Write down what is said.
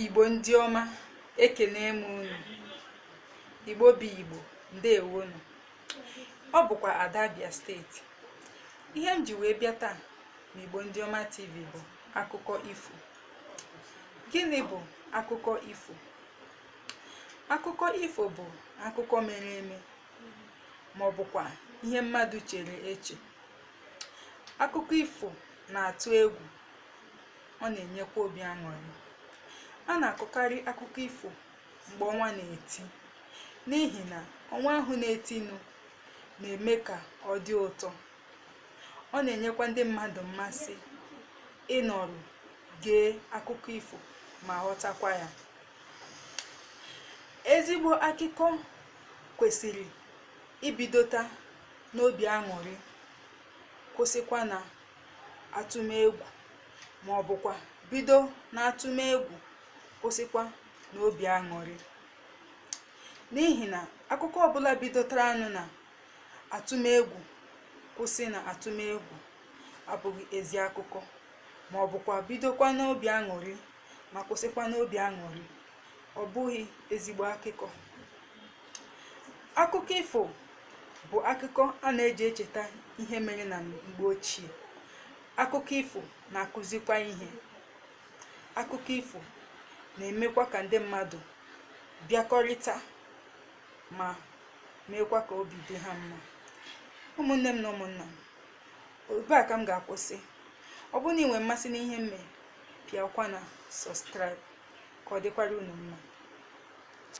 Igbo ndị ọma, ekele m unu. Igbo bụ Igbo, ndewonu. Ọ bụkwa Ada Abia steeti. Ihe m ji wee bịa taa n'Igbo ndị ọma TV bụ akụkọ ifo. Gịnị bụ akụkọ ifo? Akụkọ ifo bụ akụkọ mere eme, ma ọ bụkwa ihe mmadụ chere eche. Akụkọ ifo na-atụ egwu, ọ na-enyekwa obi aṅụrị. A na-akọkarị akụkọ ifo mgbe ọnwa na-eti, n'ihi na ọnwa ahụ na-etinụ na-eme ka ọ dị ụtọ. Ọ na-enyekwa ndị mmadụ mmasị ịnọrọ gee akụkọ ifo ma ghọtakwa ya. Ezigbo akụkọ kwesịrị ibidota n'obi aṅụrị, kwụsịkwa na atụmegwu, ma ọ bụkwa bido na atụmegwu kwụsịkwa n'obi aṅụrị. N'ihi na akụkọ ọbụla bidotara anụ na atụmegwu kwụsị na atụmegwu abụghị ezi akụkọ, ma ọ bụkwa bidokwa n'obi aṅụrị ma kwụsịkwa n'obi aṅụrị, ọ bụghị ezigbo akụkọ. Akụkọ ifo bụ akụkọ a na-eji echeta ihe mere na mgbe ochie. Akụkọ ifo na-akụzikwa ihe. Akụkọ ifo na-emekwa ka ndị mmadụ bịakọrịta ma meekwa ka obi dị ha mma. Ụmụnne m na ụmụnna m, ebe a ka m ga-akwụsị. Ọ bụrụ na ị nwere mmasị n'ihe m mere, pịakwa na subscribe ka ọ dịkwara unu mma.